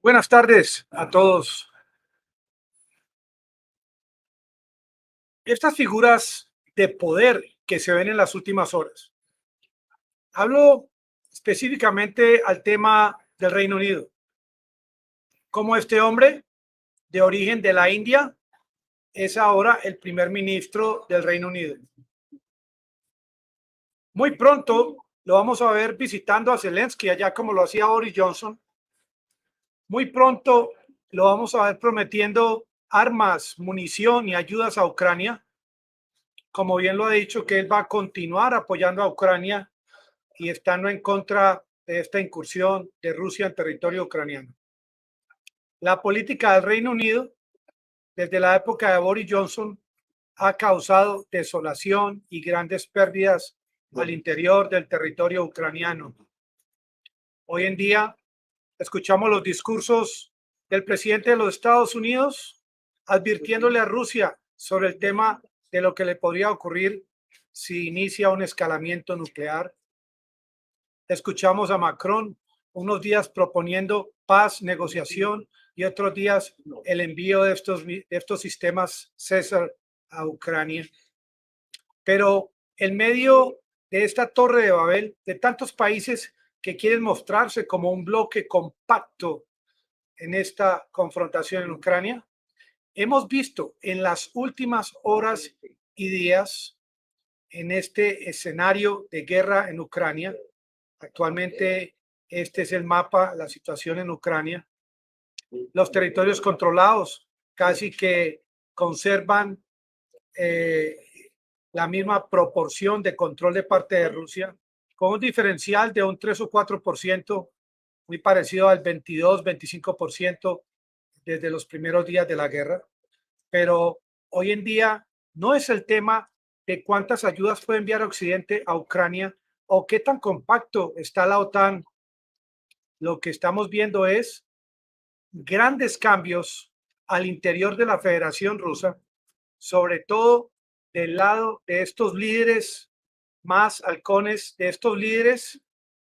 Buenas tardes a todos. Estas figuras de poder que se ven en las últimas horas. Hablo específicamente al tema del Reino Unido. Como este hombre de origen de la India es ahora el primer ministro del Reino Unido. Muy pronto lo vamos a ver visitando a Zelensky, allá como lo hacía Boris Johnson. Muy pronto lo vamos a ver prometiendo armas, munición y ayudas a Ucrania. Como bien lo ha dicho, que él va a continuar apoyando a Ucrania y estando en contra de esta incursión de Rusia en territorio ucraniano. La política del Reino Unido, desde la época de Boris Johnson, ha causado desolación y grandes pérdidas al interior del territorio ucraniano. Hoy en día escuchamos los discursos del presidente de los Estados Unidos advirtiéndole a Rusia sobre el tema de lo que le podría ocurrir si inicia un escalamiento nuclear. Escuchamos a Macron unos días proponiendo paz, negociación y otros días el envío de estos sistemas César a Ucrania. Pero en medio de esta torre de Babel, de tantos países que quieren mostrarse como un bloque compacto en esta confrontación en Ucrania, hemos visto en las últimas horas y días en este escenario de guerra en Ucrania. Actualmente este es el mapa, la situación en Ucrania. Los territorios controlados casi que conservan la misma proporción de control de parte de Rusia, con un diferencial de un 3 o 4%, muy parecido al 22-25% desde los primeros días de la guerra. Pero hoy en día no es el tema de cuántas ayudas puede enviar Occidente a Ucrania o qué tan compacto está la OTAN. Lo que estamos viendo es grandes cambios al interior de la Federación Rusa, sobre todo del lado de estos líderes más halcones, de estos líderes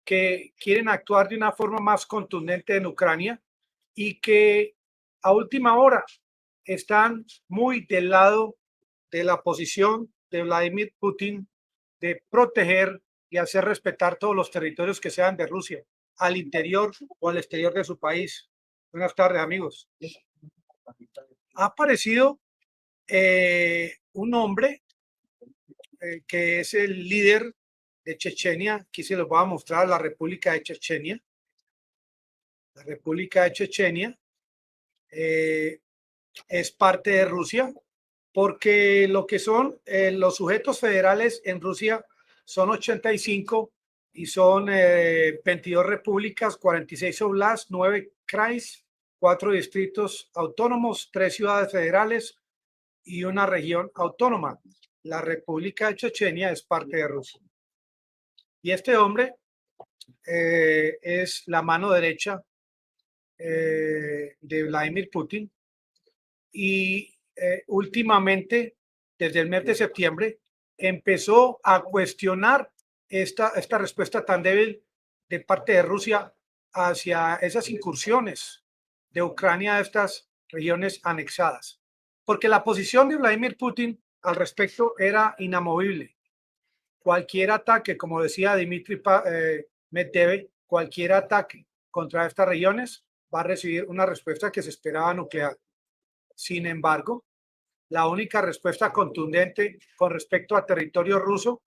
que quieren actuar de una forma más contundente en Ucrania y que a última hora están muy del lado de la posición de Vladimir Putin de proteger y hacer respetar todos los territorios que sean de Rusia, al interior o al exterior de su país. Buenas tardes, amigos. Ha aparecido un hombre que es el líder de Chechenia. Aquí se los voy a mostrar, la República de Chechenia. La República de Chechenia es parte de Rusia, porque lo que son los sujetos federales en Rusia son 85 y son 22 repúblicas, 46 oblasts, 9 krais, 4 distritos autónomos, 3 ciudades federales y una región autónoma. La República de Chechenia es parte de Rusia. Y este hombre es la mano derecha de Vladimir Putin y últimamente, desde el mes de septiembre, empezó a cuestionar esta respuesta tan débil de parte de Rusia hacia esas incursiones de Ucrania a estas regiones anexadas. Porque la posición de Vladimir Putin al respecto era inamovible. Cualquier ataque, como decía Dmitry Medvedev, cualquier ataque contra estas regiones va a recibir una respuesta que se esperaba nuclear. Sin embargo, la única respuesta contundente con respecto a territorio ruso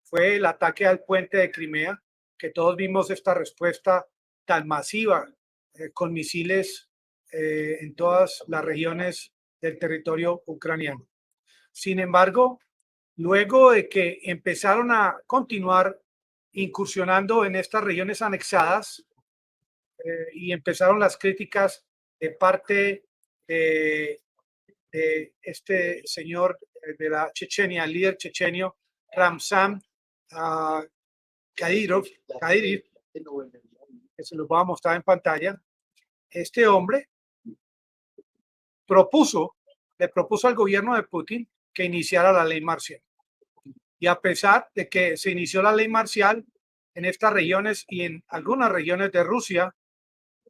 fue el ataque al puente de Crimea, que todos vimos esta respuesta tan masiva con misiles en todas las regiones del territorio ucraniano. Sin embargo, luego de que empezaron a continuar incursionando en estas regiones anexadas y empezaron las críticas de parte de este señor de la Chechenia, el líder chechenio Ramzan Kadyrov, que se los voy a mostrar en pantalla. Este hombre le propuso al gobierno de Putin que iniciara la ley marcial. Y a pesar de que se inició la ley marcial en estas regiones y en algunas regiones de Rusia,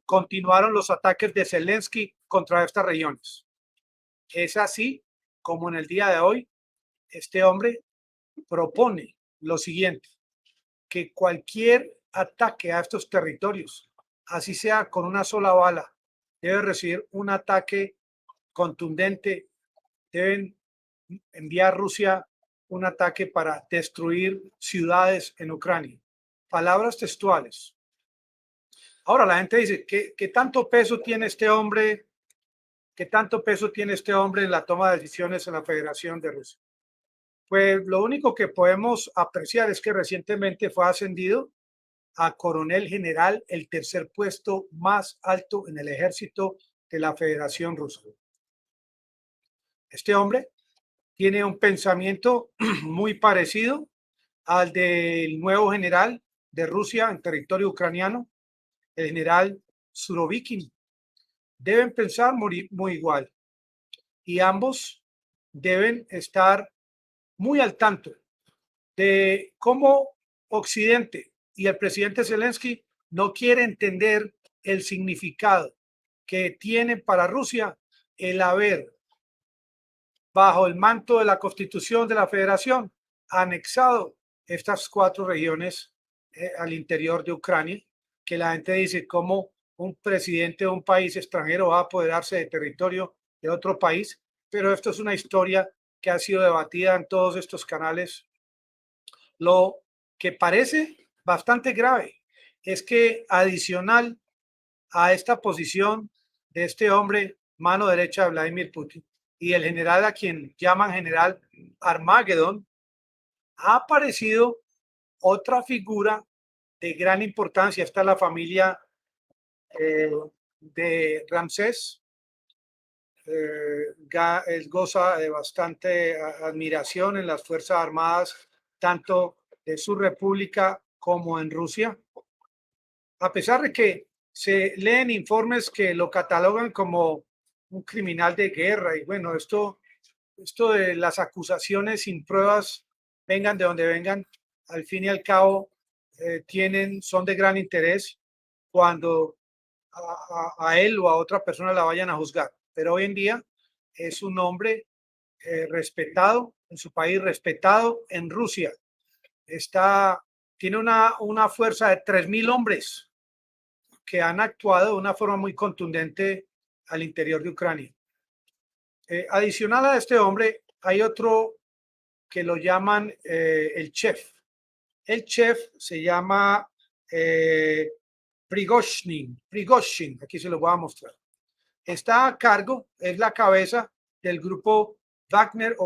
continuaron los ataques de Zelensky contra estas regiones. Es así como en el día de hoy este hombre propone lo siguiente, que cualquier ataque a estos territorios, así sea con una sola bala, debe recibir un ataque contundente. Deben enviar a Rusia un ataque para destruir ciudades en Ucrania. Palabras textuales. Ahora la gente dice, ¿qué tanto peso tiene este hombre? ¿Qué tanto peso tiene este hombre en la toma de decisiones en la Federación de Rusia? Pues lo único que podemos apreciar es que recientemente fue ascendido a coronel general, el tercer puesto más alto en el ejército de la Federación Rusa. Este hombre tiene un pensamiento muy parecido al del nuevo general de Rusia en territorio ucraniano, el general Surovikin. Deben pensar muy igual y ambos deben estar muy al tanto de cómo Occidente y el presidente Zelensky no quiere entender el significado que tiene para Rusia el haber, bajo el manto de la Constitución de la Federación, anexado estas 4 regiones al interior de Ucrania, que la gente dice cómo un presidente de un país extranjero va a apoderarse de territorio de otro país, pero esto es una historia que ha sido debatida en todos estos canales. Lo que parece bastante grave es que adicional a esta posición de este hombre, mano derecha de Vladimir Putin, y el general a quien llaman general Armageddon, ha aparecido otra figura de gran importancia. Está la familia de Ramsés. Él goza de bastante admiración en las Fuerzas Armadas, tanto de su república como en Rusia. A pesar de que se leen informes que lo catalogan como un criminal de guerra, y bueno, esto de las acusaciones sin pruebas, vengan de donde vengan, al fin y al cabo son de gran interés cuando a él o a otra persona la vayan a juzgar. Pero hoy en día es un hombre respetado en su país, respetado en Rusia. Tiene una fuerza de 3.000 hombres que han actuado de una forma muy contundente al interior de Ucrania. Adicional a este hombre, hay otro que lo llaman el chef. El chef se llama Prigozhin, aquí se lo voy a mostrar. Está a cargo, es la cabeza del grupo Wagner,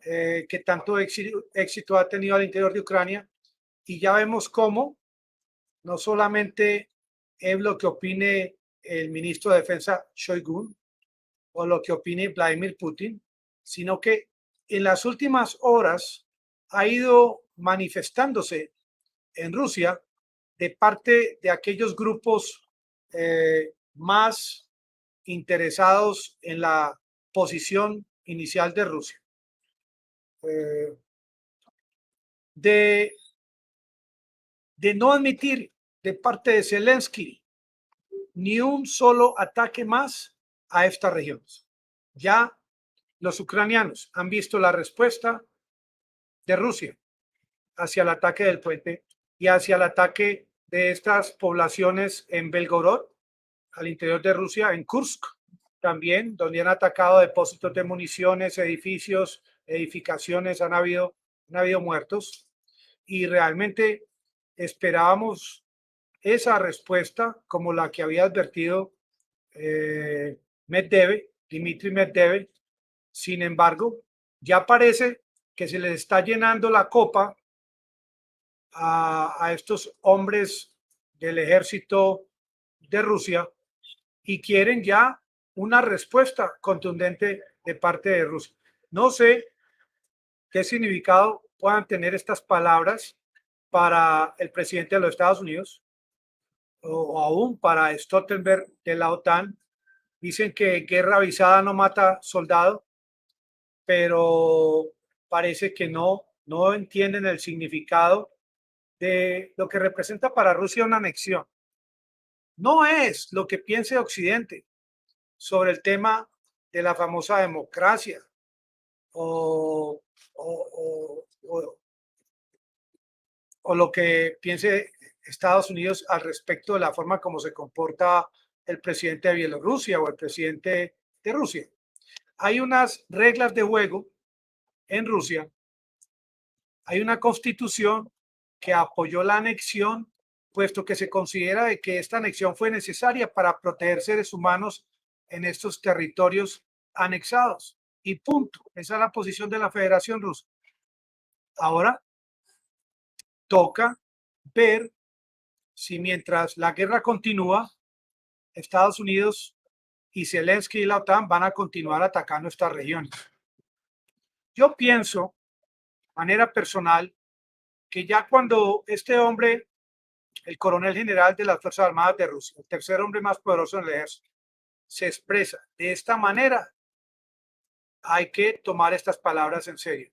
que tanto éxito ha tenido al interior de Ucrania, y ya vemos cómo no solamente es lo que opine el ministro de Defensa Shoigu o lo que opine Vladimir Putin, sino que en las últimas horas ha ido manifestándose en Rusia de parte de aquellos grupos más interesados en la posición inicial de Rusia. De no admitir de parte de Zelensky ni un solo ataque más a estas regiones. Ya los ucranianos han visto la respuesta de Rusia hacia el ataque del puente y hacia el ataque de estas poblaciones en Belgorod, al interior de Rusia, en Kursk también, donde han atacado depósitos de municiones, edificios, edificaciones, han habido muertos, y realmente esperábamos esa respuesta como la que había advertido Dmitry Medvedev. Sin embargo, ya parece que se les está llenando la copa a estos hombres del ejército de Rusia y quieren ya una respuesta contundente de parte de Rusia. No sé qué significado puedan tener estas palabras para el presidente de los Estados Unidos o aún para Stoltenberg de la OTAN. Dicen que guerra avisada no mata soldado, pero parece que no entienden el significado de lo que representa para Rusia una anexión. no es lo que piense Occidente sobre el tema de la famosa democracia o, o, o, o lo que piense Estados Unidos al respecto de la forma como se comporta el presidente de Bielorrusia o el presidente de Rusia. Hay unas reglas de juego en Rusia, hay una constitución que apoyó la anexión, puesto que se considera que esta anexión fue necesaria para proteger seres humanos en estos territorios anexados. Y punto. Esa es la posición de la Federación Rusa. Ahora toca ver si mientras la guerra continúa, Estados Unidos y Zelensky y la OTAN van a continuar atacando estas regiones. Yo pienso, de manera personal, que ya cuando este hombre, el coronel general de las Fuerzas Armadas de Rusia, el tercer hombre más poderoso en el ejército, se expresa de esta manera, hay que tomar estas palabras en serio.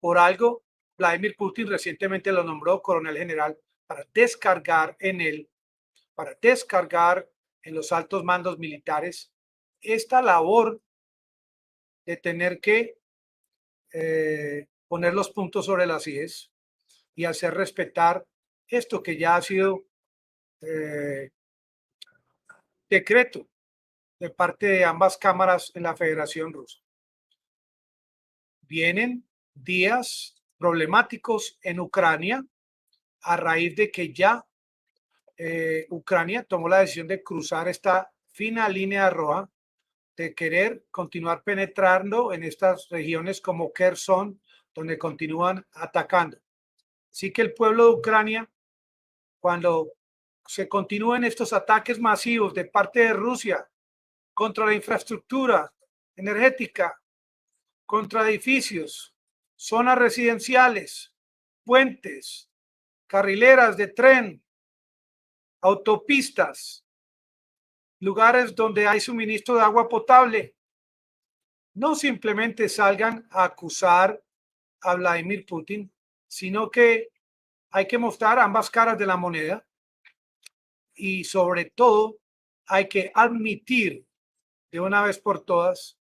Por algo, Vladimir Putin recientemente lo nombró coronel general para descargar en él, para descargar en los altos mandos militares esta labor de tener que poner los puntos sobre las IES y hacer respetar esto que ya ha sido decreto de parte de ambas cámaras en la Federación Rusa. Vienen días problemáticos en Ucrania a raíz de que ya Ucrania tomó la decisión de cruzar esta fina línea roja, de querer continuar penetrando en estas regiones como Kherson, donde continúan atacando. Así que el pueblo de Ucrania, cuando se continúen estos ataques masivos de parte de Rusia contra la infraestructura energética, contra edificios, zonas residenciales, puentes, carrileras de tren, autopistas, lugares donde hay suministro de agua potable, no simplemente salgan a acusar a Vladimir Putin, sino que hay que mostrar ambas caras de la moneda y sobre todo hay que admitir de una vez por todas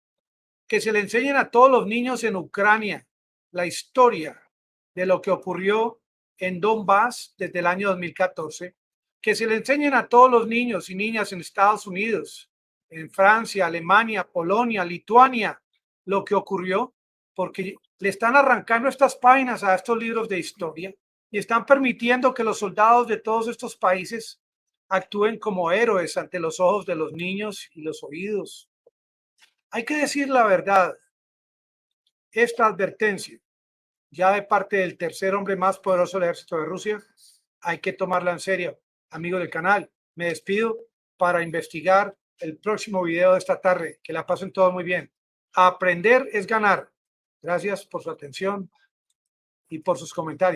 que se le enseñen a todos los niños en Ucrania la historia de lo que ocurrió en Donbass desde el año 2014, que se le enseñen a todos los niños y niñas en Estados Unidos, en Francia, Alemania, Polonia, Lituania, lo que ocurrió, porque le están arrancando estas páginas a estos libros de historia y están permitiendo que los soldados de todos estos países actúen como héroes ante los ojos de los niños y los oídos. Hay que decir la verdad. Esta advertencia, ya de parte del tercer hombre más poderoso del ejército de Rusia, hay que tomarla en serio. Amigo del canal, me despido para investigar el próximo video de esta tarde. Que la pasen todos muy bien. Aprender es ganar. Gracias por su atención y por sus comentarios.